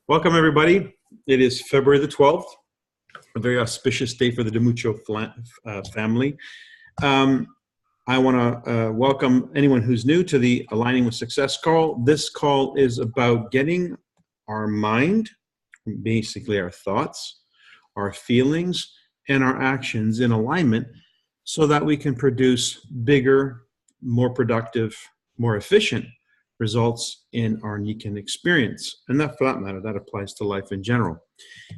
Welcome, everybody. It is February the 12th, a very auspicious day for the DiMuccio family. I want to welcome anyone who's new to the Aligning with Success call. This call is about getting our mind, basically our thoughts, our feelings, and our actions in alignment so that we can produce bigger, more productive, more efficient results in our Nikken experience. And that, for that matter, that applies to life in general.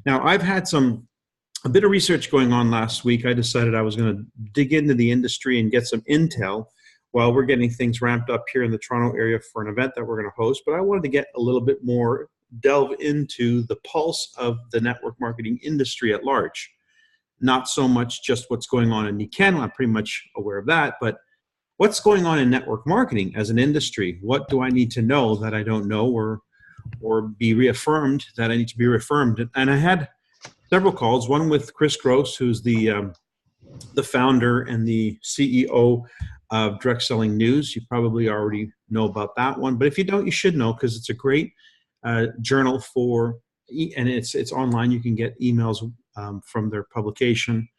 Now, I've had a bit of research going on last week. I decided I was going to dig into the industry and get some intel while we're getting things ramped up here in the Toronto area for an event that we're going to host. But I wanted to get a little bit more delve into the pulse of the network marketing industry at large. Not so much just what's going on in Nikken. I'm pretty much aware of that, but what's going on in network marketing as an industry? What do I need to know that I don't know, or be reaffirmed that I need to be reaffirmed? And I had several calls, one with Chris Gross, who's the founder and the CEO of Direct Selling News. You probably already know about that one, but if you don't, you should know, because it's a great journal and it's online. You can get emails from their publication.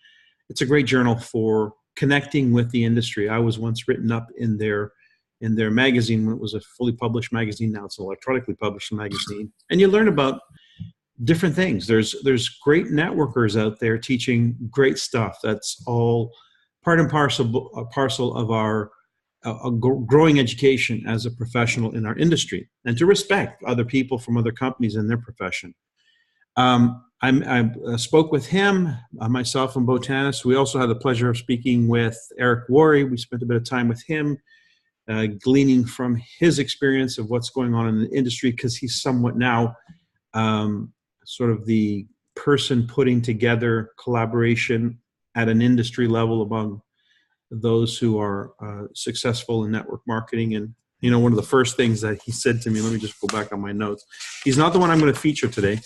It's a great journal for connecting with the industry. I was once written up in their magazine when it was a fully published magazine. Now it's an electronically published magazine, and you learn about different things. There's great networkers out there teaching great stuff. That's all part and parcel of our growing education as a professional in our industry, and to respect other people from other companies in their profession. I spoke with him, myself and Botanis. We also had the pleasure of speaking with Eric Worre. We spent a bit of time with him, gleaning from his experience of what's going on in the industry, because he's somewhat now sort of the person putting together collaboration at an industry level among those who are successful in network marketing. And, you know, one of the first things that he said to me, let me just go back on my notes. He's not the one I'm going to feature today.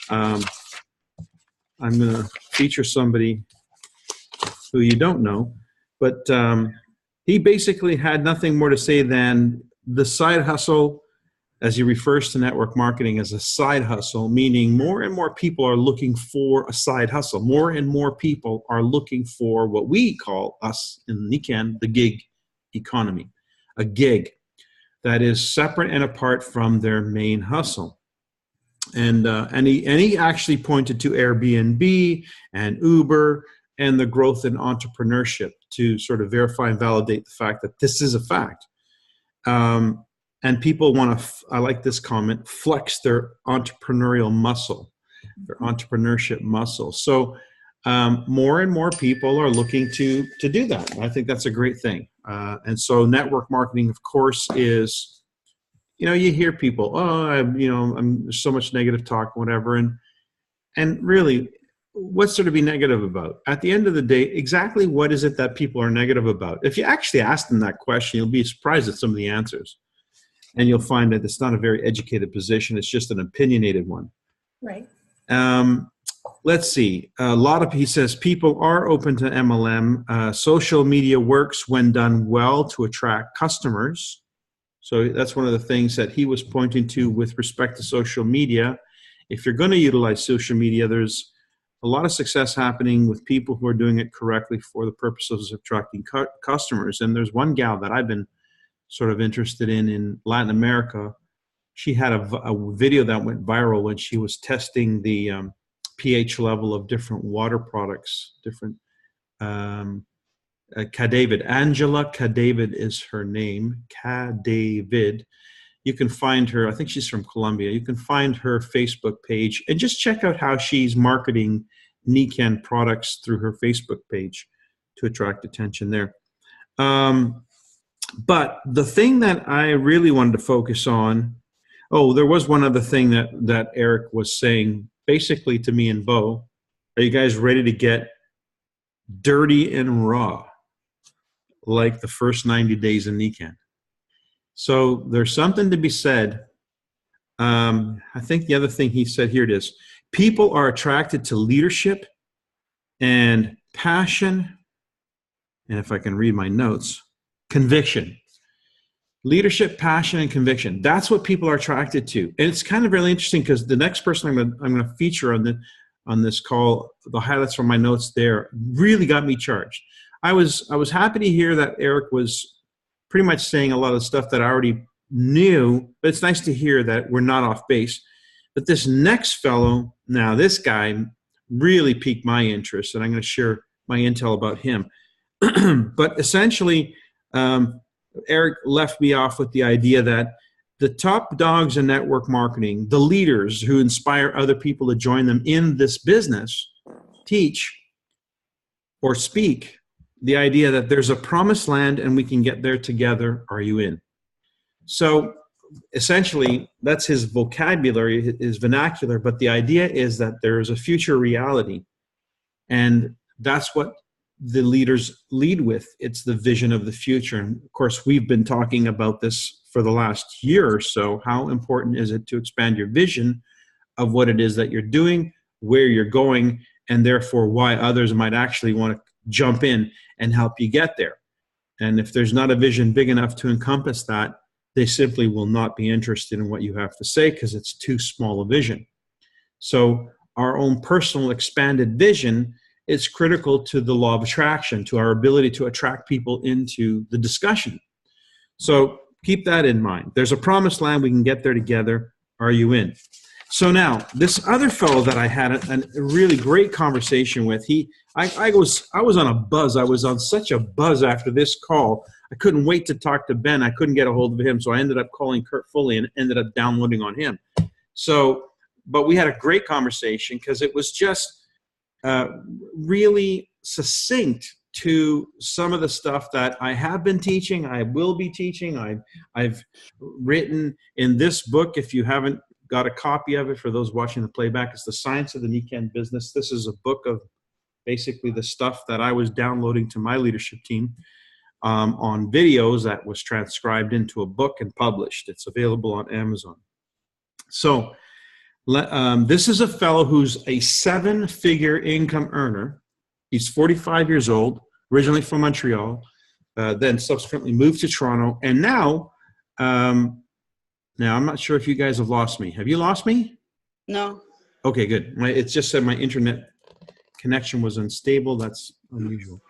I'm going to feature somebody who you don't know, but he basically had nothing more to say than the side hustle, as he refers to network marketing as a side hustle, meaning more and more people are looking for a side hustle. More and more people are looking for what we call, us in Nikken, the gig economy, a gig that is separate and apart from their main hustle. And he actually pointed to Airbnb and Uber and the growth in entrepreneurship to sort of verify and validate the fact that this is a fact. And people want to, I like this comment, flex their entrepreneurial muscle, their entrepreneurship muscle. So more and more people are looking to do that. And I think that's a great thing. And so network marketing, of course, is, you know, you hear people, there's so much negative talk, whatever. And really, what's there to be negative about? At the end of the day, exactly what is it that people are negative about? If you actually ask them that question, you'll be surprised at some of the answers. And you'll find that it's not a very educated position. It's just an opinionated one. Right. Let's see. He says, people are open to MLM. Social media works when done well to attract customers. So that's one of the things that he was pointing to with respect to social media. If you're going to utilize social media, there's a lot of success happening with people who are doing it correctly for the purposes of attracting customers. And there's one gal that I've been sort of interested in Latin America. She had a video that went viral when she was testing the pH level of different water products, different Cadavid. Angela Cadavid is her name. Cadavid. You can find her, I think she's from Colombia. You can find her Facebook page and just check out how she's marketing Nikken products through her Facebook page to attract attention there. But the thing that I really wanted to focus on, there was one other thing that Eric was saying, basically to me and Bo. Are you guys ready to get dirty and raw like the first 90 days in Nikken? So there's something to be said. I think the other thing he said, here it is. People are attracted to leadership and passion, and if I can read my notes, conviction. Leadership, passion, and conviction. That's what people are attracted to. And it's kind of really interesting because the next person I'm going to feature on this call, the highlights from my notes there, really got me charged. I was happy to hear that Eric was pretty much saying a lot of stuff that I already knew, but it's nice to hear that we're not off base. But this next fellow, now this guy really piqued my interest, and I'm going to share my intel about him. But essentially, Eric left me off with the idea that the top dogs in network marketing, the leaders who inspire other people to join them in this business, teach or speak the idea that there's a promised land and we can get there together. Are you in? So essentially, that's his vocabulary, his vernacular, but the idea is that there is a future reality, and that's what the leaders lead with. It's the vision of the future. And of course, we've been talking about this for the last year or so. How important is it to expand your vision of what it is that you're doing, where you're going, and therefore why others might actually want to jump in and help you get there? And if there's not a vision big enough to encompass that, they simply will not be interested in what you have to say because it's too small a vision. So our own personal expanded vision is critical to the law of attraction, to our ability to attract people into the discussion. So keep that in mind. There's a promised land. We can get there together. Are you in? So now, this other fellow that I had a really great conversation with, I was on a buzz. I was on such a buzz after this call. I couldn't wait to talk to Ben. I couldn't get a hold of him, so I ended up calling Kurt Foley and ended up downloading on him. So, but we had a great conversation because it was just really succinct to some of the stuff that I have been teaching, I will be teaching, I've written in this book. If you haven't got a copy of it, for those watching the playback, it's The Science of the Nikken Business. This is a book of basically the stuff that I was downloading to my leadership team on videos that was transcribed into a book and published. It's available on Amazon. So this is a fellow who's a 7-figure income earner. He's 45 years old, originally from Montreal, then subsequently moved to Toronto. And now I'm not sure if you guys have lost me. Have you lost me? No. Okay, good. It's just that my internet connection was unstable. That's unusual.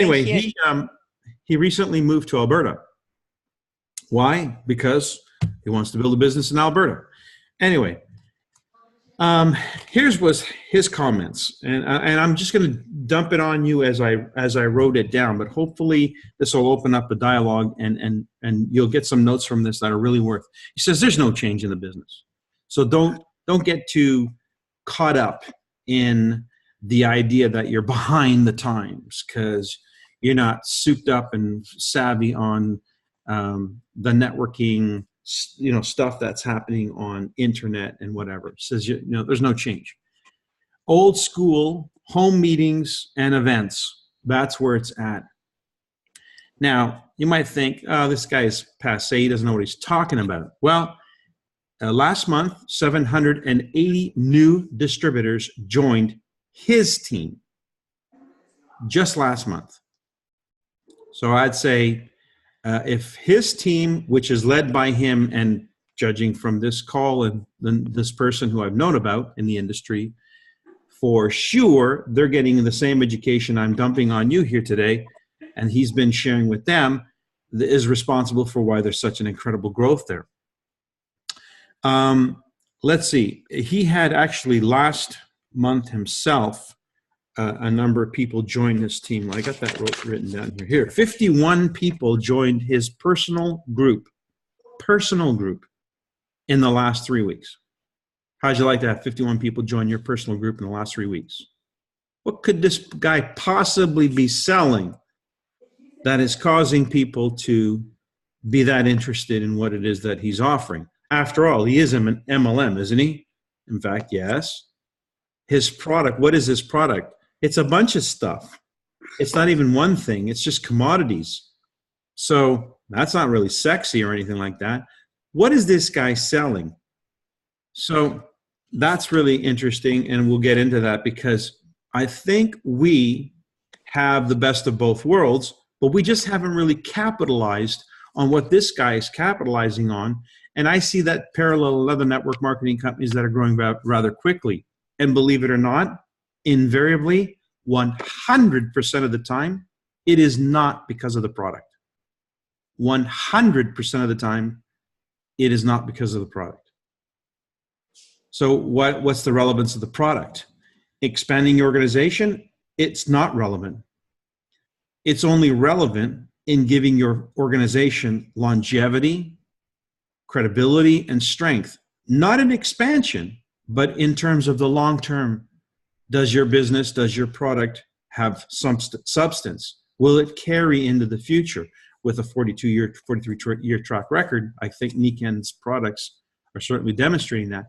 Anyway, he recently moved to Alberta. Why? Because he wants to build a business in Alberta. Anyway, here's was his comments, and I'm just going to dump it on you as I wrote it down. But hopefully, this will open up a dialogue, and you'll get some notes from this that are really worth. He says, "There's no change in the business, so don't get too caught up in the idea that you're behind the times because you're not souped up and savvy on the networking, stuff that's happening on internet and whatever." It says, there's no change. Old school home meetings and events, that's where it's at. Now, you might think, oh, this guy is passé, he doesn't know what he's talking about. Well, last month, 780 new distributors joined his team just last month. So I'd say if his team, which is led by him, and judging from this call and this person who I've known about in the industry, for sure they're getting the same education I'm dumping on you here today, and he's been sharing with them, is responsible for why there's such an incredible growth there. Let's see. He had actually last month himself, a number of people joined his team. I got that written down here. Here, 51 people joined his personal group in the last 3 weeks. How'd you like to have 51 people join your personal group in the last 3 weeks? What could this guy possibly be selling that is causing people to be that interested in what it is that he's offering? After all, he is an MLM, isn't he? In fact, yes. His product, what is his product? It's a bunch of stuff. It's not even one thing. It's just commodities. So that's not really sexy or anything like that. What is this guy selling? So that's really interesting, and we'll get into that because I think we have the best of both worlds, but we just haven't really capitalized on what this guy is capitalizing on. And I see that parallel other network marketing companies that are growing rather quickly. And believe it or not, invariably, 100% of the time, it is not because of the product. 100% of the time, it is not because of the product. So what's the relevance of the product? Expanding your organization, it's not relevant. It's only relevant in giving your organization longevity, credibility, and strength. Not in expansion, but in terms of the long term. Does your business, does your product have some substance? Will it carry into the future? With a 43-year track record, I think Nikken's products are certainly demonstrating that.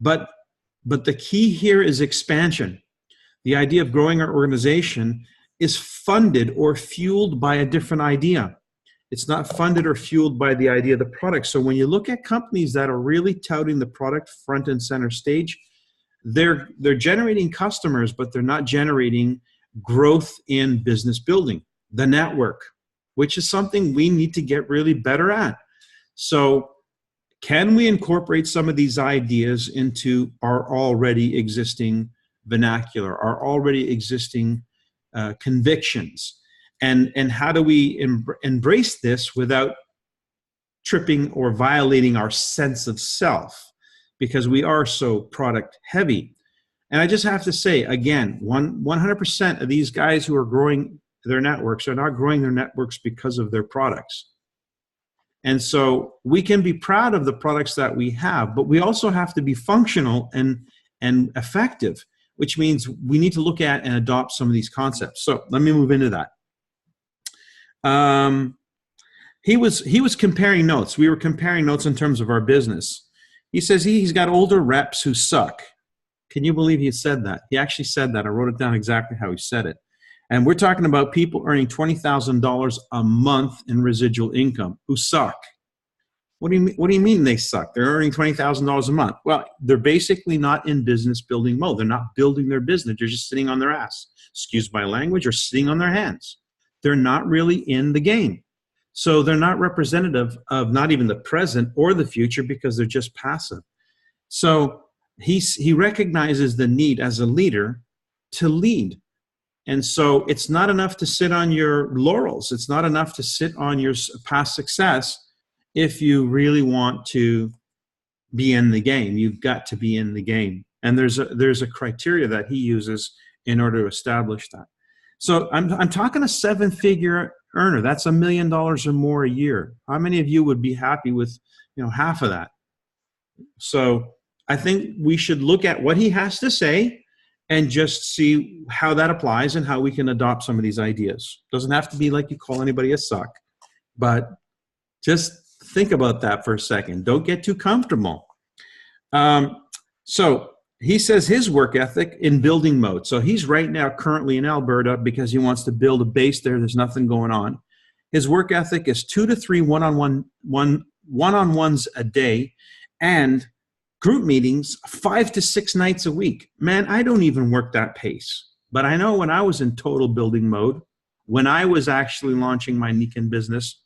But the key here is expansion. The idea of growing our organization is funded or fueled by a different idea. It's not funded or fueled by the idea of the product. So when you look at companies that are really touting the product front and center stage, they're generating customers, but they're not generating growth in business building, the network, which is something we need to get really better at. So can we incorporate some of these ideas into our already existing vernacular, our already existing convictions? And how do we embrace this without tripping or violating our sense of self? Because we are so product heavy. And I just have to say, again, 100% of these guys who are growing their networks are not growing their networks because of their products. And so we can be proud of the products that we have, but we also have to be functional and effective, which means we need to look at and adopt some of these concepts. So let me move into that. He was comparing notes. We were comparing notes in terms of our business. He says he's got older reps who suck. Can you believe he said that? He actually said that. I wrote it down exactly how he said it. And we're talking about people earning $20,000 a month in residual income who suck. What do you mean they suck? They're earning $20,000 a month. Well, they're basically not in business building mode. They're not building their business. They're just sitting on their ass. Excuse my language, or sitting on their hands. They're not really in the game. So they're not representative of not even the present or the future because they're just passive. So he recognizes the need as a leader to lead. And so it's not enough to sit on your laurels. It's not enough to sit on your past success if you really want to be in the game. You've got to be in the game. And there's a criteria that he uses in order to establish that. So I'm talking a 7-figure earner. That's $1 million or more a year. How many of you would be happy with, half of that? So I think we should look at what he has to say and just see how that applies and how we can adopt some of these ideas. Doesn't have to be like you call anybody a suck, but just think about that for a second. Don't get too comfortable. So he says his work ethic in building mode. So he's right now currently in Alberta because he wants to build a base there. There's nothing going on. His work ethic is 2 to 3 one-on-ones a day and group meetings 5 to 6 nights a week. Man, I don't even work that pace. But I know when I was in total building mode, when I was actually launching my Nikken business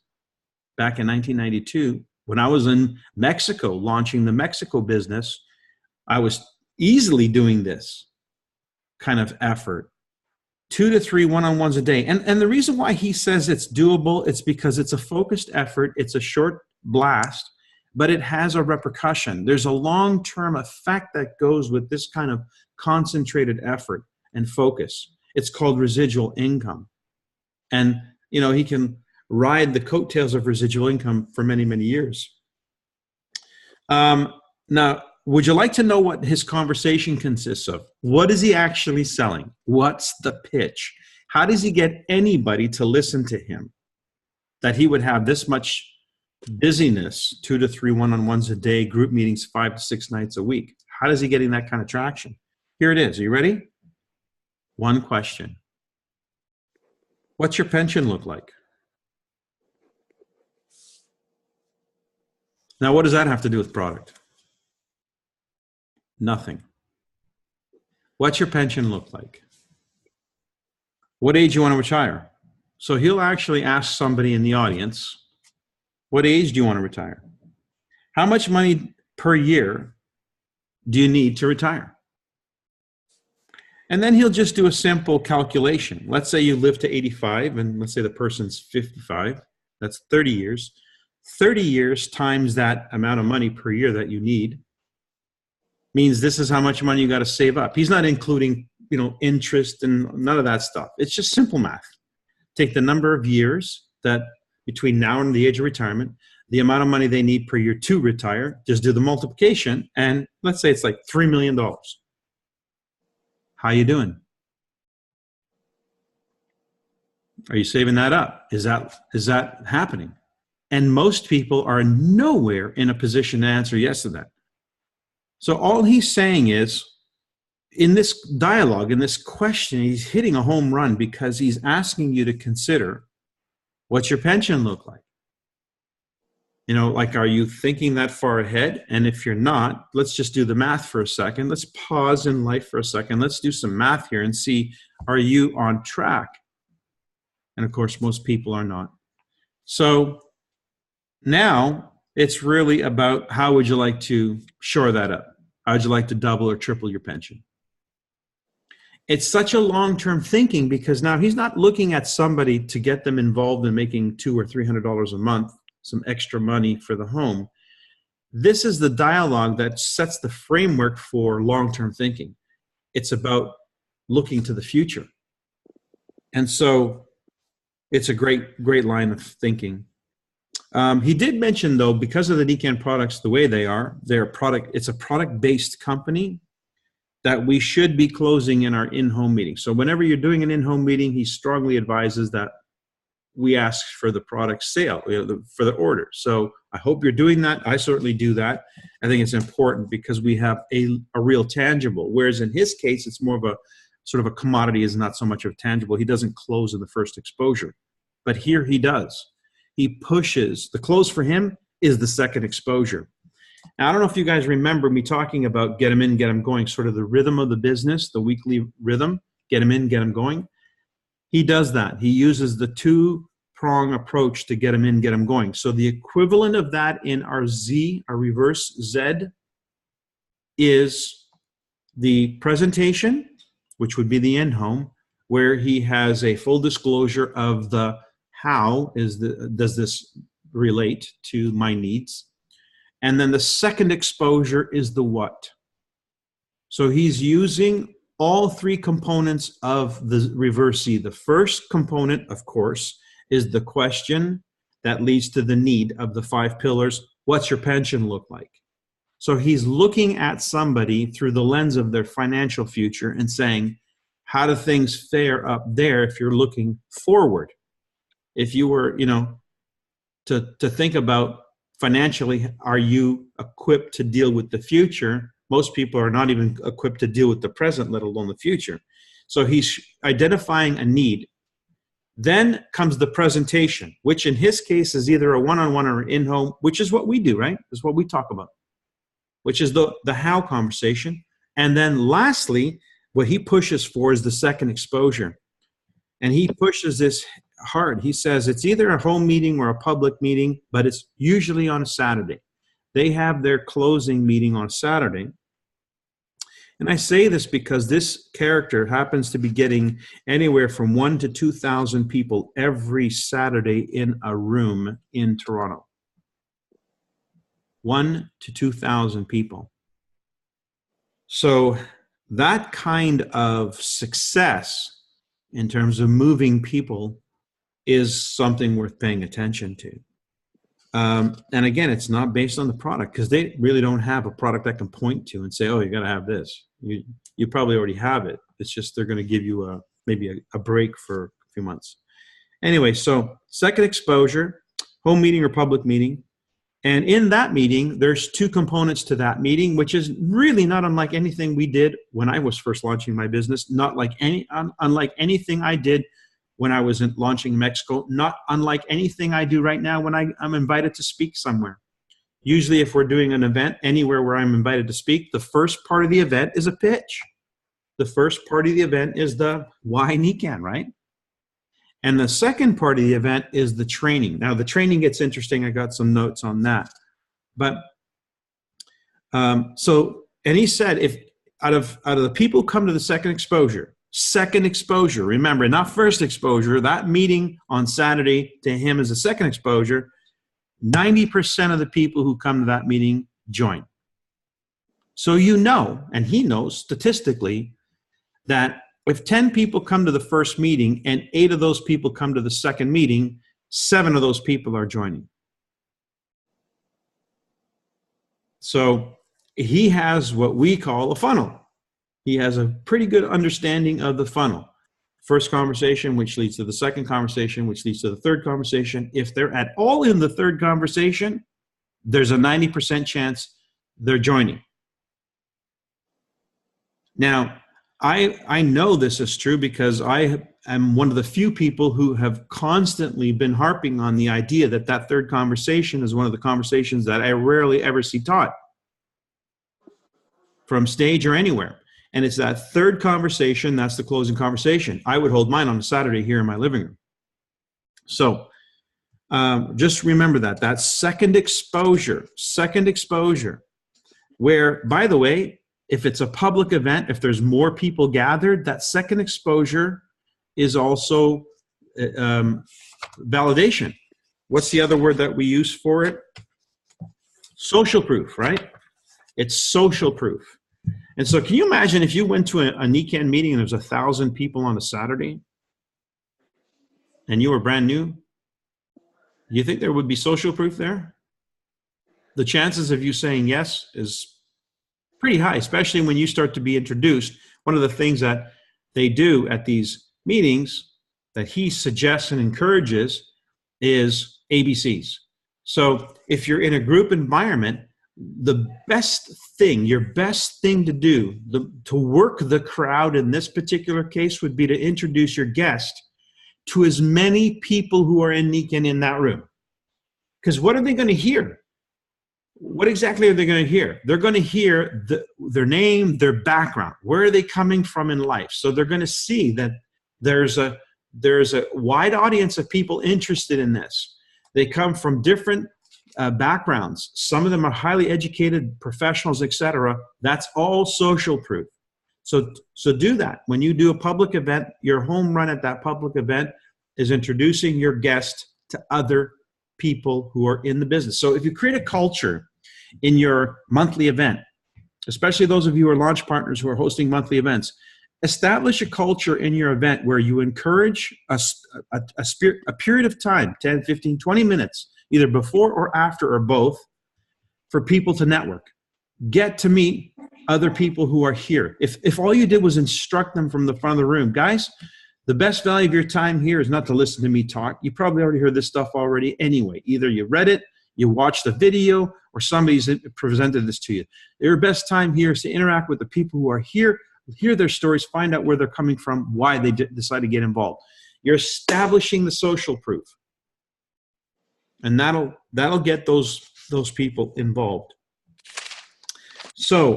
back in 1992, when I was in Mexico launching the Mexico business, I was easily doing this kind of effort. 2 to 3 one-on-ones a day. And the reason why he says it's doable, it's because it's a focused effort. It's a short blast, but it has a repercussion. There's a long-term effect that goes with this kind of concentrated effort and focus. It's called residual income. And, he can ride the coattails of residual income for many, many years. Now, would you like to know what his conversation consists of? What is he actually selling? What's the pitch? How does he get anybody to listen to him? That he would have this much busyness, 2 to 3 one-on-ones a day, group meetings 5 to 6 nights a week. How is he getting that kind of traction? Here it is. Are you ready? One question. What's your pension look like? Now, what does that have to do with product? Nothing. What's your pension look like? What age you want to retire? So he'll actually ask somebody in the audience, what age do you want to retire? How much money per year do you need to retire? And then he'll just do a simple calculation. Let's say you live to 85, and let's say the person's 55. That's 30 years. 30 years times that amount of money per year that you need means this is how much money you got to save up. He's not including, interest and none of that stuff. It's just simple math. Take the number of years that between now and the age of retirement, the amount of money they need per year to retire, just do the multiplication, and let's say it's like $3 million. How you doing? Are you saving that up? Is that happening? And most people are nowhere in a position to answer yes to that. So all he's saying is, in this dialogue, in this question, he's hitting a home run because he's asking you to consider what's your pension look like? Are you thinking that far ahead? And if you're not, let's just do the math for a second. Let's pause in life for a second. Let's do some math here and see, are you on track? And of course, most people are not. So now it's really about how would you like to shore that up? How would you like to double or triple your pension? It's such a long-term thinking because now he's not looking at somebody to get them involved in making $200 or $300 a month, some extra money for the home. This is the dialogue that sets the framework for long-term thinking. It's about looking to the future. And so it's a great line of thinking. He did mention, though, because of the Nikken products, the way they are, it's a product-based company that we should be closing in our in-home meeting. So whenever you're doing an in-home meeting, he strongly advises that we ask for the product sale, for the order. So I hope you're doing that. I certainly do that. I think it's important because we have a real tangible, whereas in his case, it's more of a sort of a commodity, is not so much of tangible. He doesn't close in the first exposure, but here he does. He pushes. The close for him is the second exposure. Now, I don't know if you guys remember me talking about get them in, get them going, sort of the rhythm of the business, the weekly rhythm, get them in, get them going. He does that. He uses the two-prong approach to get them in, get them going. So the equivalent of that in our Z, our reverse Z, is the presentation, which would be the in-home, where he has a full disclosure of the how does this relate to my needs. And then the second exposure is the what. So he's using all three components of the reverse Z. The first component, of course, is the question that leads to the need of the 5 pillars. What's your pension look like? So he's looking at somebody through the lens of their financial future and saying, how do things fare up there if you're looking forward? If you were, to think about financially, are you equipped to deal with the future? Most people are not even equipped to deal with the present, let alone the future. So he's identifying a need. Then comes the presentation, which in his case is either a one-on-one or in-home, which is what we do, right? Is what we talk about, which is the how conversation. And then lastly, what he pushes for is the second exposure. And he pushes this hard. He says it's either a home meeting or a public meeting, but it's usually on a Saturday. They have their closing meeting on Saturday. And I say this because this character happens to be getting anywhere from 1,000 to 2,000 people every Saturday in a room in Toronto. 1,000 to 2,000 people. So that kind of success in terms of moving people is something worth paying attention to. And again, it's not based on the product because they really don't have a product I can point to and say, oh, you got to have this. You probably already have it. It's just they're going to give you maybe a break for a few months. Anyway, so second exposure, home meeting or public meeting. And in that meeting, there's two components to that meeting, which is really not unlike anything we did when I was first launching my business, unlike anything I did when I was launching in Mexico, not unlike anything I do right now when I'm invited to speak somewhere. Usually if we're doing an event anywhere where I'm invited to speak, the first part of the event is a pitch. The first part of the event is the why Nikken, right? And the second part of the event is the training. Now, the training gets interesting. I got some notes on that. But and he said, if out of the people who come to the second exposure, remember, not first exposure, that meeting on Saturday to him is a second exposure, 90% of the people who come to that meeting join. So you know, and he knows statistically, that if 10 people come to the first meeting and 8 of those people come to the second meeting, 7 of those people are joining. So he has what we call a funnel. He has a pretty good understanding of the funnel. First conversation, which leads to the second conversation, which leads to the third conversation. If they're at all in the third conversation, there's a 90% chance they're joining. Now, I know this is true because I am one of the few people who have constantly been harping on the idea that that third conversation is one of the conversations that I rarely ever see taught from stage or anywhere. And it's that third conversation, that's the closing conversation. I would hold mine on a Saturday here in my living room. So just remember that second exposure, where, by the way, if it's a public event, if there's more people gathered, that second exposure is also validation. What's the other word that we use for it? Social proof, right? It's social proof. And so can you imagine if you went to a Nikken meeting and there's 1,000 people on a Saturday and you were brand new? Do you think there would be social proof there? The chances of you saying yes is pretty high, especially when you start to be introduced. One of the things that they do at these meetings that he suggests and encourages is ABCs. So if you're in a group environment, the best thing, your best thing to do to work the crowd in this particular case would be to introduce your guest to as many people who are in Nikken in that room. Because what are they going to hear? What exactly are they going to hear? They're going to hear their name, their background. Where are they coming from in life? So they're going to see that there's a wide audience of people interested in this. They come from different backgrounds. Some of them are highly educated professionals, etc. That's all social proof. So do that. When you do a public event, your home run at that public event is introducing your guest to other people who are in the business. So if you create a culture in your monthly event, especially those of you who are launch partners who are hosting monthly events, establish a culture in your event where you encourage a period of time, 10, 15, 20 minutes, either before or after or both, for people to network. Get to meet other people who are here. If all you did was instruct them from the front of the room, guys, the best value of your time here is not to listen to me talk. You probably already heard this stuff already anyway. Either you read it, you watched the video, or somebody's presented this to you. Your best time here is to interact with the people who are here, hear their stories, find out where they're coming from, why they decide to get involved. You're establishing the social proof. And that'll get those people involved. So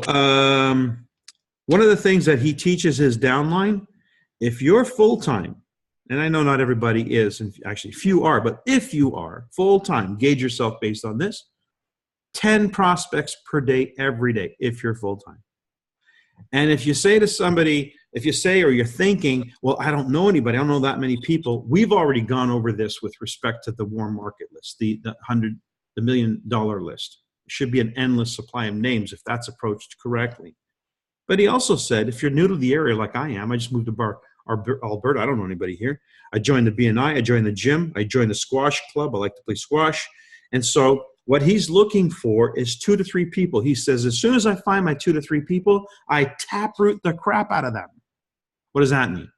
one of the things that he teaches his downline, if you're full-time, and I know not everybody is, and actually few are, but if you are full-time, gauge yourself based on this, 10 prospects per day, every day, if you're full-time. And if you say to somebody, or you're thinking, well, I don't know anybody, I don't know that many people, we've already gone over this with respect to the warm market list, the $100 million list. It should be an endless supply of names if that's approached correctly. But he also said, if you're new to the area like I am, I just moved to Alberta, I don't know anybody here. I joined the BNI, I joined the gym, I joined the squash club, I like to play squash. And so what he's looking for is 2 to 3 people. He says, as soon as I find my 2 to 3 people, I taproot the crap out of them. What does that mean?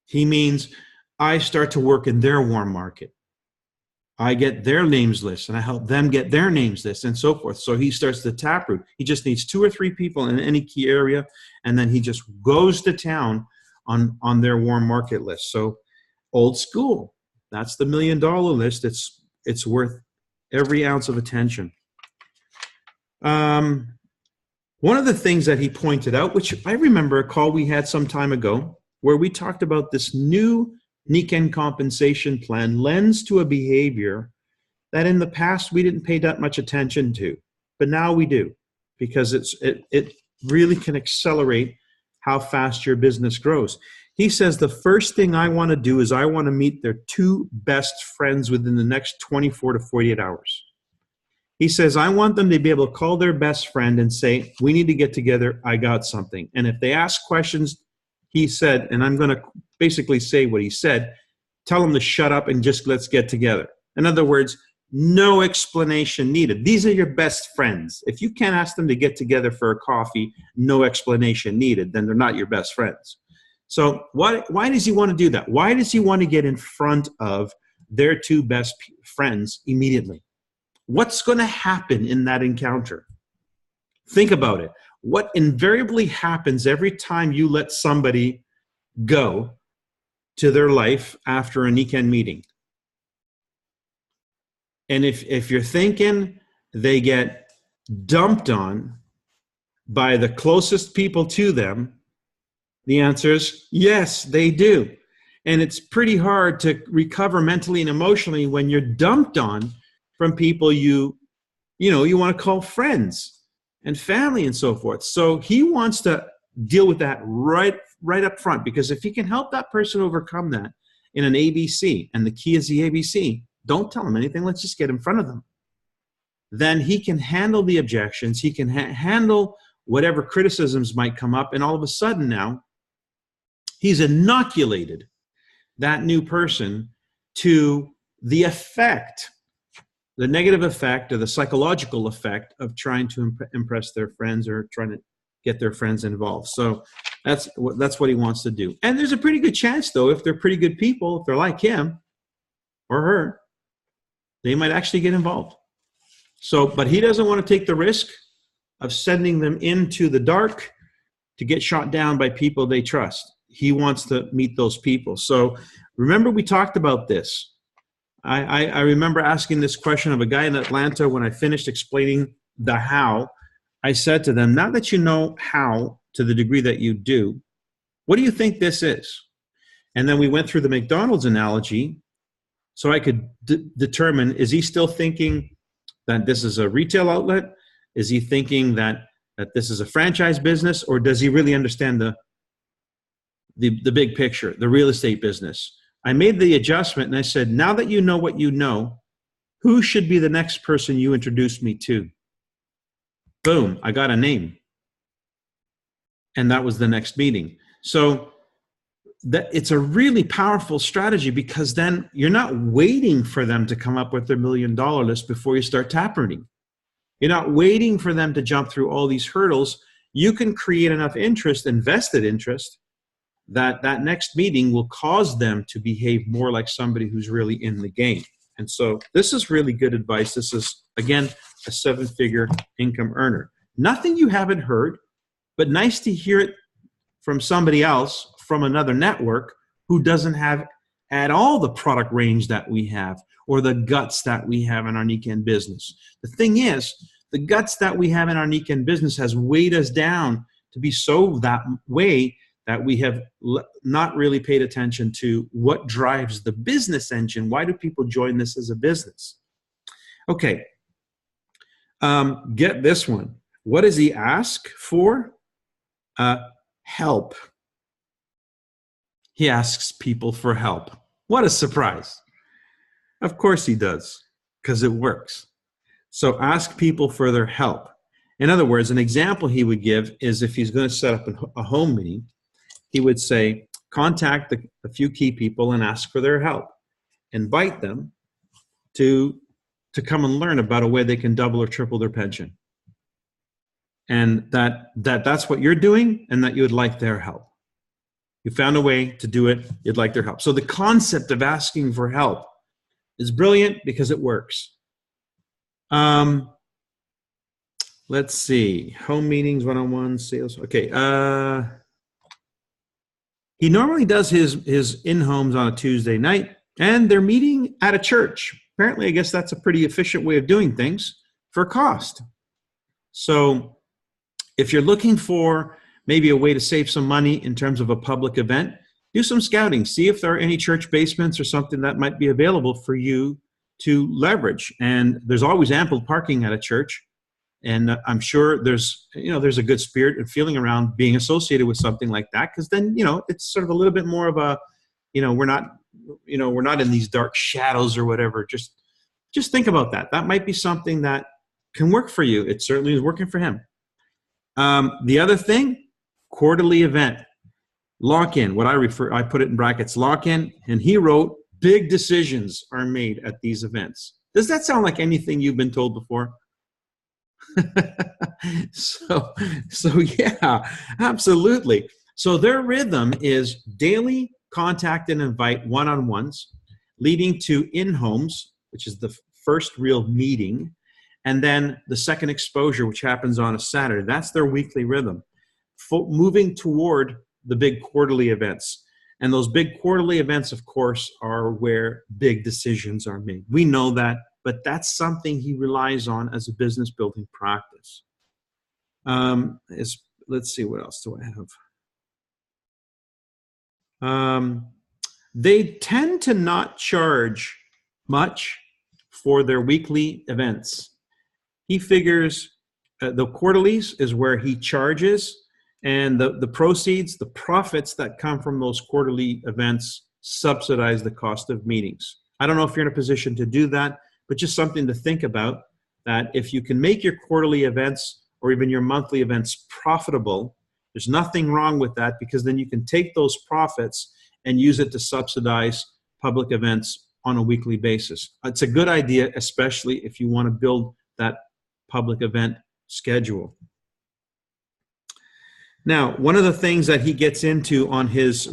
He means I start to work in their warm market. I get their names list and I help them get their names list and so forth. So he starts to taproot. He just needs 2 or 3 people in any key area, and then he just goes to town on their warm market list. So old school, that's the $1 million list. It's worth every ounce of attention. One of the things that he pointed out, which I remember a call we had some time ago, where we talked about this new Nikken compensation plan lends to a behavior that in the past we didn't pay that much attention to, but now we do, because it really can accelerate how fast your business grows. He says the first thing I want to do is I want to meet their 2 best friends within the next 24 to 48 hours. He says, I want them to be able to call their best friend and say, we need to get together, I got something. And if they ask questions, he said, and I'm going to basically say what he said, tell them to shut up and just let's get together. In other words, no explanation needed. These are your best friends. If you can't ask them to get together for a coffee, no explanation needed, then they're not your best friends. So why does he want to do that? Why does he want to get in front of their 2 best friends immediately? What's going to happen in that encounter? Think about it. What invariably happens every time you let somebody go to their life after a Nikken meeting? And if you're thinking they get dumped on by the closest people to them, the answer is yes, they do. And it's pretty hard to recover mentally and emotionally when you're dumped on from people you want to call friends and family and so forth. So he wants to deal with that right up front, because if he can help that person overcome that in an ABC, and the key is the ABC, don't tell them anything, let's just get in front of them. Then he can handle the objections, he can handle whatever criticisms might come up, and all of a sudden now, he's inoculated that new person to the effect, the negative effect or the psychological effect of trying to impress their friends or trying to get their friends involved. So that's what he wants to do. And there's a pretty good chance, though, if they're pretty good people, if they're like him or her, they might actually get involved. So, but he doesn't want to take the risk of sending them into the dark to get shot down by people they trust. He wants to meet those people. So remember, we talked about this. I remember asking this question of a guy in Atlanta when I finished explaining the how. I said to them, now that you know how to the degree that you do, what do you think this is? And then we went through the McDonald's analogy so I could determine, is he still thinking that this is a retail outlet? Is he thinking that this is a franchise business? Or does he really understand the big picture, the real estate business? I made the adjustment and I said, now that you know what you know, who should be the next person you introduce me to? Boom, I got a name. And that was the next meeting. So it's a really powerful strategy, because then you're not waiting for them to come up with their $1 million list before you start taprooting. You're not waiting for them to jump through all these hurdles. You can create enough interest, invested interest, that next meeting will cause them to behave more like somebody who's really in the game. And so this is really good advice. This is, again, a 7-figure income earner. Nothing you haven't heard, but nice to hear it from somebody else, from another network, who doesn't have at all the product range that we have or the guts that we have in our Nikken business. The thing is, the guts that we have in our Nikken business has weighed us down to be so that way that we have not really paid attention to what drives the business engine. Why do people join this as a business? Okay, get this one. What does he ask for? Help. He asks people for help. What a surprise. Of course he does, because it works. So ask people for their help. In other words, an example he would give is if he's going to set up a home meeting, he would say, contact a few key people and ask for their help. Invite them to come and learn about a way they can double or triple their pension. And that's what you're doing, and that you would like their help. You found a way to do it, you'd like their help. So the concept of asking for help is brilliant because it works. Let's see, home meetings, one-on-one, sales. Okay, he normally does his in-homes on a Tuesday night, and they're meeting at a church. Apparently, I guess that's a pretty efficient way of doing things for cost. So if you're looking for maybe a way to save some money in terms of a public event, do some scouting. See if there are any church basements or something that might be available for you to leverage. And there's always ample parking at a church. And I'm sure there's a good spirit and feeling around being associated with something like that, because then, it's sort of a little bit more of a, we're not in these dark shadows or whatever. Just think about that. That might be something that can work for you. It certainly is working for him. The other thing, quarterly event. Lock-in, I put it in brackets, lock-in, and he wrote, big decisions are made at these events. Does that sound like anything you've been told before? So yeah, absolutely. So their rhythm is daily contact and invite one-on-ones, leading to in-homes, which is the first real meeting, and then the second exposure, which happens on a Saturday. That's their weekly rhythm. Moving toward the big quarterly events. And those big quarterly events, of course, are where big decisions are made. We know that, but that's something he relies on as a business building practice. Let's see, what else do I have? They tend to not charge much for their weekly events. He figures the quarterlies is where he charges, and the proceeds, the profits that come from those quarterly events subsidize the cost of meetings. I don't know if you're in a position to do that, but just something to think about, that if you can make your quarterly events or even your monthly events profitable, there's nothing wrong with that, because then you can take those profits and use it to subsidize public events on a weekly basis. It's a good idea, especially if you want to build that public event schedule. Now, one of the things that he gets into on his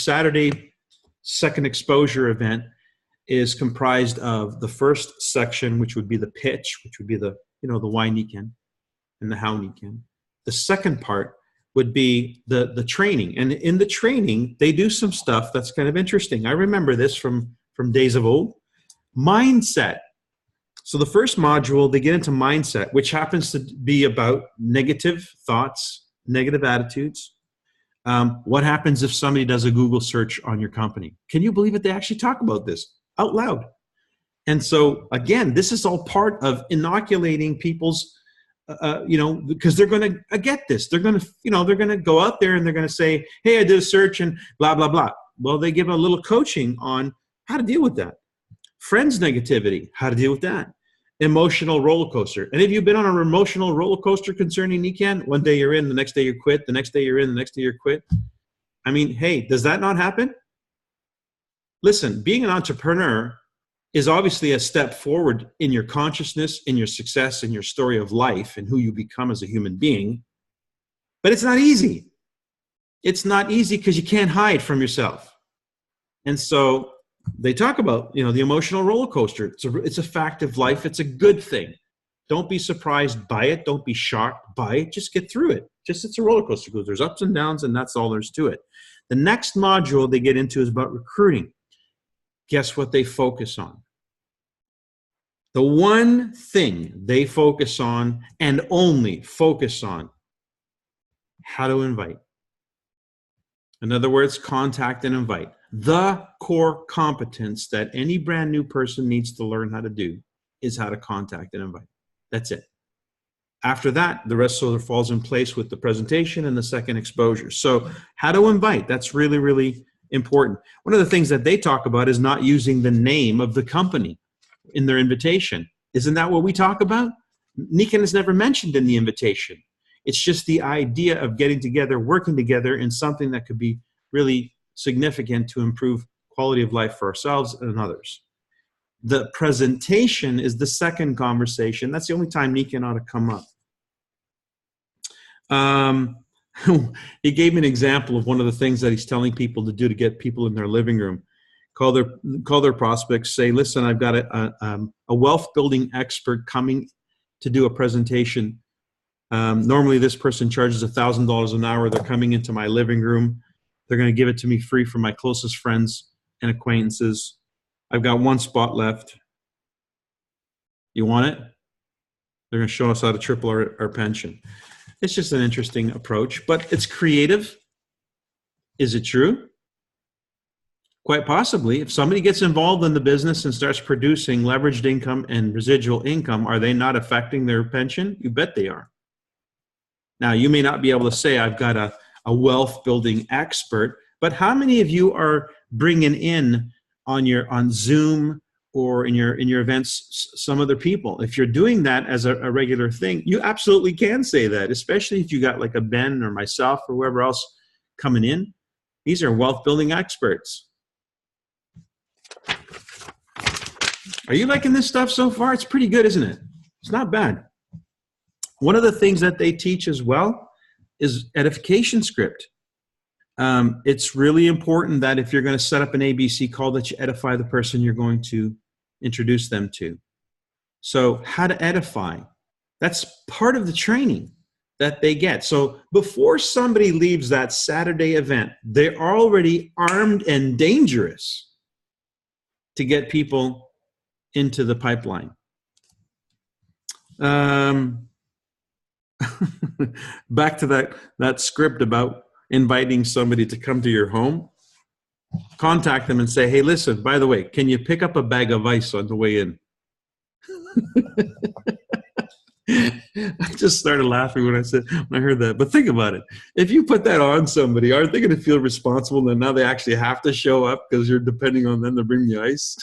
Saturday second exposure event is comprised of the first section, which would be the pitch, which would be the why Nikken and the how Nikken. The second part would be the training. And in the training, they do some stuff that's kind of interesting. I remember this from days of old. Mindset. So the first module, they get into mindset, which happens to be about negative thoughts, negative attitudes. What happens if somebody does a Google search on your company? Can you believe it? They actually talk about this out loud. And so again, this is all part of inoculating people's, because they're going to get this. They're going to go out there and they're going to say, hey, I did a search and blah, blah, blah. Well, they give a little coaching on how to deal with that. Friends negativity, how to deal with that. Emotional roller coaster. Any of you been on an emotional roller coaster concerning Nikken? One day you're in, the next day you quit, the next day you're in, the next day you quit. I mean, hey, does that not happen? Listen, being an entrepreneur is obviously a step forward in your consciousness, in your success, in your story of life, and who you become as a human being. But it's not easy. It's not easy because you can't hide from yourself. And so they talk about, the emotional roller coaster. It's a fact of life. It's a good thing. Don't be surprised by it. Don't be shocked by it. Just get through it. It's a roller coaster. There's ups and downs, and that's all there's to it. The next module they get into is about recruiting. Guess what they focus on? The one thing they focus on, and only focus on, how to invite. In other words, contact and invite. The core competence that any brand new person needs to learn how to do is how to contact and invite. That's it. After that, the rest sort of falls in place with the presentation and the second exposure. So how to invite, that's really, really important. One of the things that they talk about is not using the name of the company in their invitation. Isn't that what we talk about? Nikken is never mentioned in the invitation. It's just the idea of getting together, working together in something that could be really significant to improve quality of life for ourselves and others. The presentation is the second conversation. That's the only time Nikken ought to come up. He gave me an example of one of the things that he's telling people to do to get people in their living room. Call their prospects, say, listen, I've got a wealth building expert coming to do a presentation. Normally this person charges $1,000 an hour. They're coming into my living room. They're going to give it to me free for my closest friends and acquaintances. I've got one spot left. You want it? They're going to show us how to triple our pension. It's just an interesting approach, but it's creative. Is it true? Quite possibly, if somebody gets involved in the business and starts producing leveraged income and residual income, are they not affecting their pension? You bet they are. Now, you may not be able to say, I've got a wealth building expert, but how many of you are bringing in on Zoom or in your events some other people? If you're doing that as a regular thing, you absolutely can say that, especially if you got like a Ben or myself or whoever else coming in. These are wealth building experts. Are you liking this stuff so far? It's pretty good, isn't it? It's not bad. One of the things that they teach as well is edification script. It's really important that if you're going to set up an ABC call, that you edify the person you're going to introduce them to. So how to edify, that's part of the training that they get. So before somebody leaves that Saturday event, they're already armed and dangerous to get people into the pipeline. Back to that script about inviting somebody to come to your home. Contact them and say, hey, listen, by the way, can you pick up a bag of ice on the way in? I just started laughing when I heard that. But think about it. If you put that on somebody, aren't they going to feel responsible that now they actually have to show up because you're depending on them to bring the ice?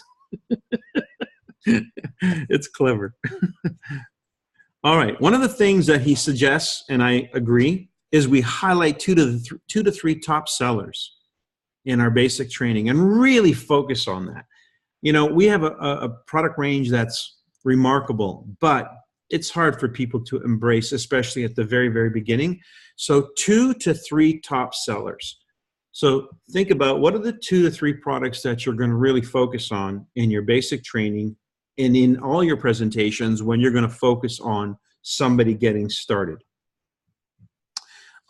It's clever. All right. One of the things that he suggests, and I agree, is we highlight two to three top sellers in our basic training and really focus on that. You know, we have a product range that's remarkable, but it's hard for people to embrace, especially at the very, very beginning. So 2 to 3 top sellers. So think about what are the 2 to 3 products that you're going to really focus on in your basic training and in all your presentations when you're going to focus on somebody getting started.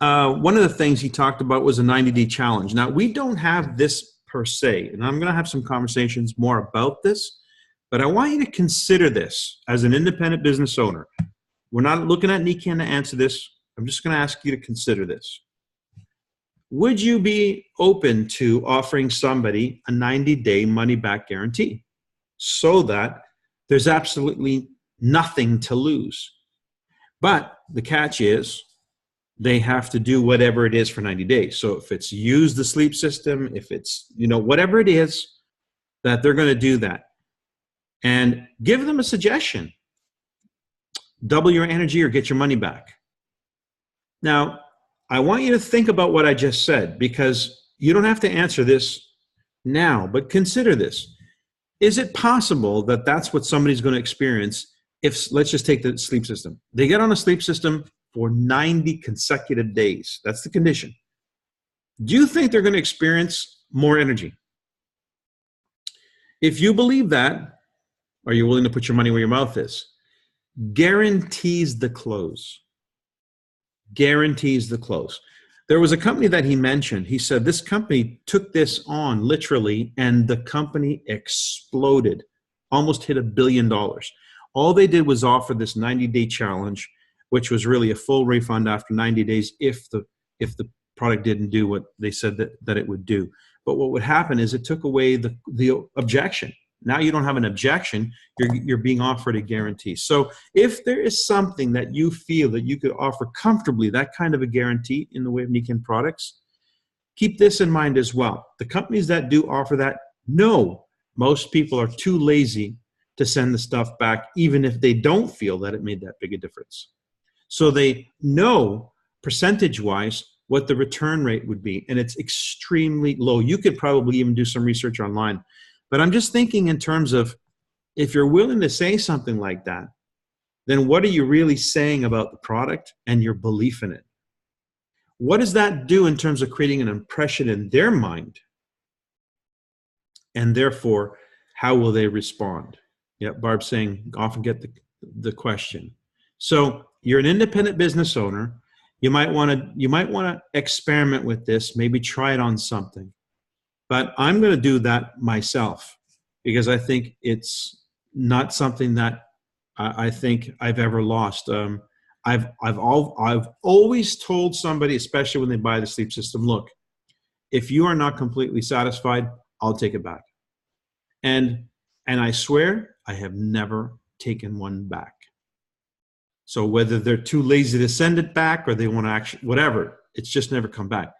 One of the things he talked about was a 90-day challenge. Now, we don't have this per se, and I'm going to have some conversations more about this, but I want you to consider this as an independent business owner. We're not looking at Nikken to answer this. I'm just going to ask you to consider this. Would you be open to offering somebody a 90-day money-back guarantee so that there's absolutely nothing to lose? But the catch is they have to do whatever it is for 90 days. So if it's use the sleep system, if it's, whatever it is, that they're going to do that. And give them a suggestion. Double your energy or get your money back. Now, I want you to think about what I just said, because you don't have to answer this now, but consider this. Is it possible that that's what somebody's going to experience if, let's just take the sleep system. They get on a sleep system for 90 consecutive days. That's the condition. Do you think they're going to experience more energy? If you believe that, are you willing to put your money where your mouth is? Guarantees the close. Guarantees the close. There was a company that he mentioned. He said this company took this on literally, and the company exploded, almost hit $1 billion. All they did was offer this 90-day challenge, which was really a full refund after 90 days if the product didn't do what they said that it would do. But what would happen is it took away the objection. Now you don't have an objection, you're being offered a guarantee. So if there is something that you feel that you could offer comfortably, that kind of a guarantee in the way of Nikken products, keep this in mind as well. The companies that do offer that know most people are too lazy to send the stuff back, even if they don't feel that it made that big a difference. So they know percentage-wise what the return rate would be, and it's extremely low. You could probably even do some research online. But I'm just thinking in terms of, if you're willing to say something like that, then what are you really saying about the product and your belief in it? What does that do in terms of creating an impression in their mind? And therefore, how will they respond? Yeah, Barb's saying, often get the question. So you're an independent business owner. You might want to experiment with this, maybe try it on something. But I'm going to do that myself because I think it's not something that I think I've ever lost. I've always told somebody, especially when they buy the sleep system, look, if you are not completely satisfied, I'll take it back. And I swear I have never taken one back. So whether they're too lazy to send it back or they want to actually, whatever, it's just never come back.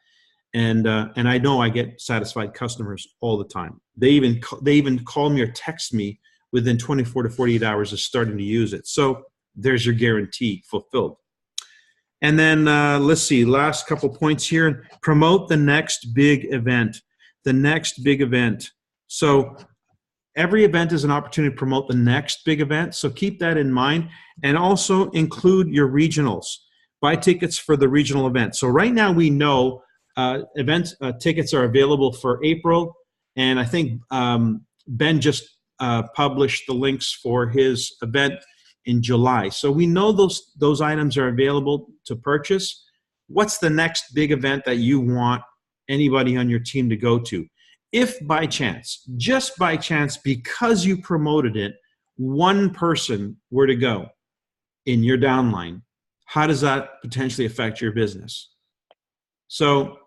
And I know I get satisfied customers all the time. They even call me or text me within 24 to 48 hours of starting to use it. So there's your guarantee fulfilled. And then let's see, last couple points here. Promote the next big event. The next big event. So every event is an opportunity to promote the next big event. So keep that in mind. And also include your regionals. Buy tickets for the regional event. So right now we know event tickets are available for April. And I think Ben just published the links for his event in July. So we know those items are available to purchase. What's the next big event that you want anybody on your team to go to? If by chance, just by chance, because you promoted it, one person were to go in your downline, how does that potentially affect your business? So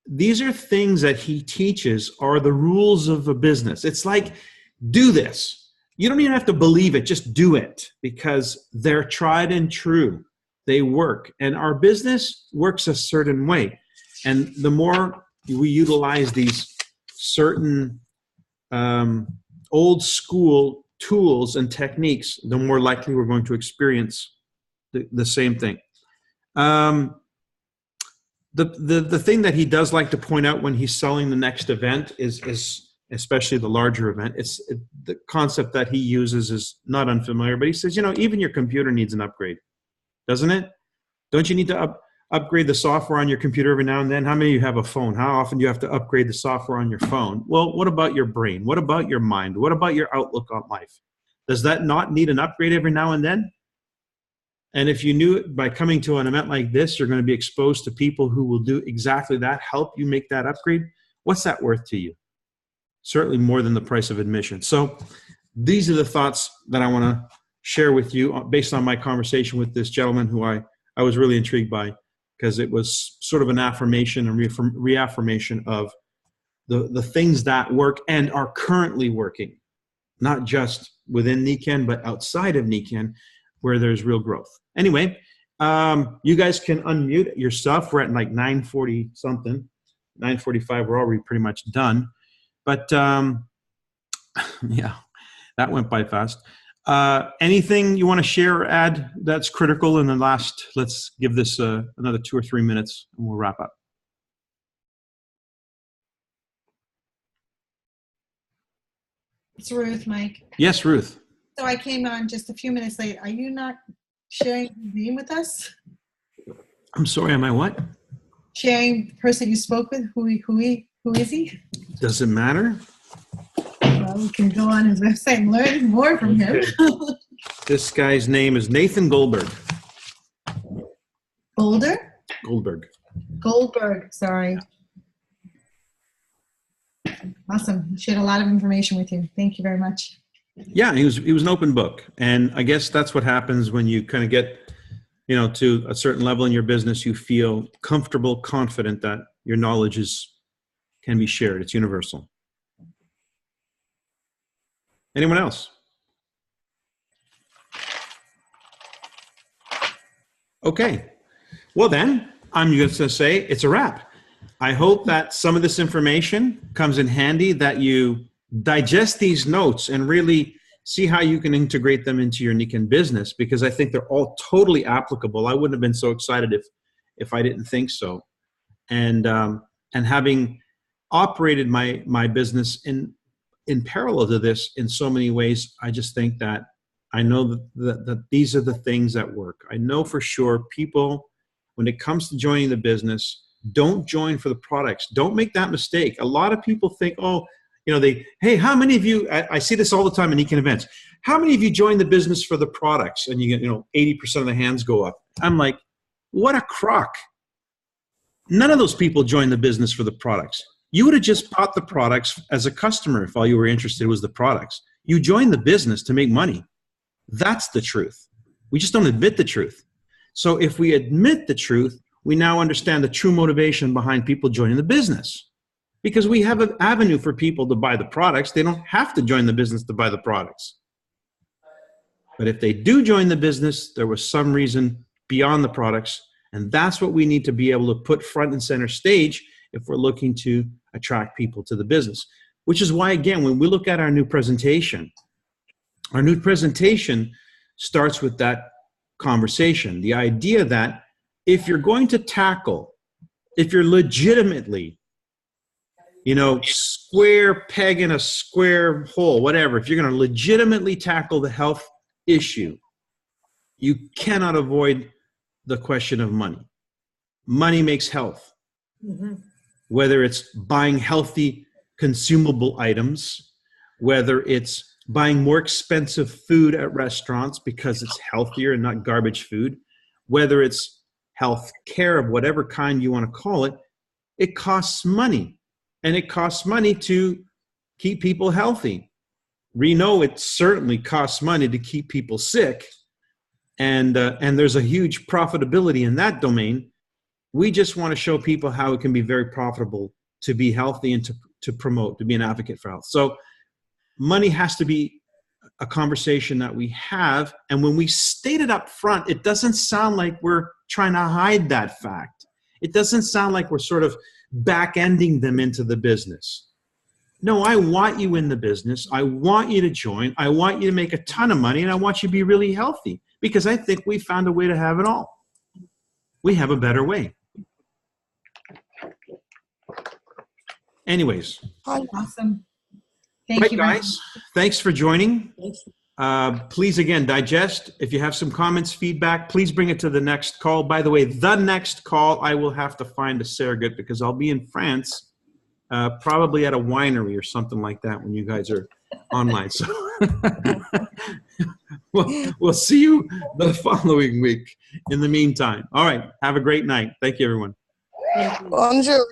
these are things that he teaches are the rules of a business. It's like, do this. You don't even have to believe it, just do it, because they're tried and true. They work. And our business works a certain way. And the more we utilize these certain old school tools and techniques, the more likely we're going to experience the same thing. The thing that he does like to point out when he's selling the next event is especially the larger event, the concept that he uses is not unfamiliar, but he says, even your computer needs an upgrade, doesn't it? Don't you need to upgrade the software on your computer every now and then? How many of you have a phone? How often do you have to upgrade the software on your phone? Well, what about your brain? What about your mind? What about your outlook on life? Does that not need an upgrade every now and then? And if you knew it, by coming to an event like this, you're going to be exposed to people who will do exactly that, help you make that upgrade. What's that worth to you? Certainly more than the price of admission. So these are the thoughts that I want to share with you based on my conversation with this gentleman who I was really intrigued by, because it was sort of an affirmation and reaffirmation of the things that work and are currently working, not just within Nikken, but outside of Nikken, where there's real growth. Anyway, you guys can unmute yourself. We're at like 9:40 something, 9:45. We're already pretty much done. But yeah, that went by fast. Anything you want to share or add that's critical in the last, let's give this another 2 or 3 minutes and we'll wrap up. It's Ruth, Mike. Yes, Ruth. So I came on just a few minutes late. Are you not sharing his name with us? I'm sorry, am I what? Sharing the person you spoke with? Who is he? Does it matter? Well, we can go on his website and learn more from him. This guy's name is Nathan Goldberg. Boulder? Goldberg, sorry. Awesome. Shared a lot of information with you. Thank you very much. Yeah, he was an open book. And I guess that's what happens when you kind of get, to a certain level in your business. You feel comfortable, confident that your knowledge can be shared. It's universal. Anyone else? Okay. Well then, I'm just going to say it's a wrap. I hope that some of this information comes in handy, that you digest these notes and really see how you can integrate them into your Nikken business, because I think they're all totally applicable. I wouldn't have been so excited if I didn't think so. And having operated my business in parallel to this in so many ways, I just think that I know that these are the things that work. I know for sure people, when it comes to joining the business, don't join for the products. Don't make that mistake. A lot of people think, hey, how many of you, I see this all the time in Nikken events, how many of you join the business for the products? And you get, 80% of the hands go up. I'm like, what a crock. None of those people join the business for the products. You would have just bought the products as a customer if all you were interested was the products. You joined the business to make money. That's the truth. We just don't admit the truth. So if we admit the truth, we now understand the true motivation behind people joining the business. because we have an avenue for people to buy the products. They don't have to join the business to buy the products. But if they do join the business, there was some reason beyond the products. And that's what we need to be able to put front and center stage if we're looking to attract people to the business. Which is why, again, when we look at our new presentation starts with that conversation. The idea that if you're going to tackle, if you're legitimately, square peg in a square hole, whatever, if you're going to legitimately tackle the health issue, you cannot avoid the question of money. Money makes health. Mm-hmm. Whether it's buying healthy consumable items, whether it's buying more expensive food at restaurants because it's healthier and not garbage food, whether it's health care of whatever kind you want to call it, it costs money. And it costs money to keep people healthy. We know it certainly costs money to keep people sick. And there's a huge profitability in that domain. We just want to show people how it can be very profitable to be healthy and to promote, to be an advocate for health. So money has to be a conversation that we have. And when we state it up front, it doesn't sound like we're trying to hide that fact. It doesn't sound like we're sort of back-ending them into the business. No, I want you in the business. I want you to join. I want you to make a ton of money, and I want you to be really healthy because I think we found a way to have it all. We have a better way. Anyways. Awesome. Thank you, guys. Thanks for joining. Please, again, digest. If you have some comments, feedback, please bring it to the next call. By the way, the next call, I will have to find a surrogate because I'll be in France, probably at a winery or something like that when you guys are online. So we'll see you the following week. In the meantime, all right. Have a great night. Thank you, everyone. Bonjour.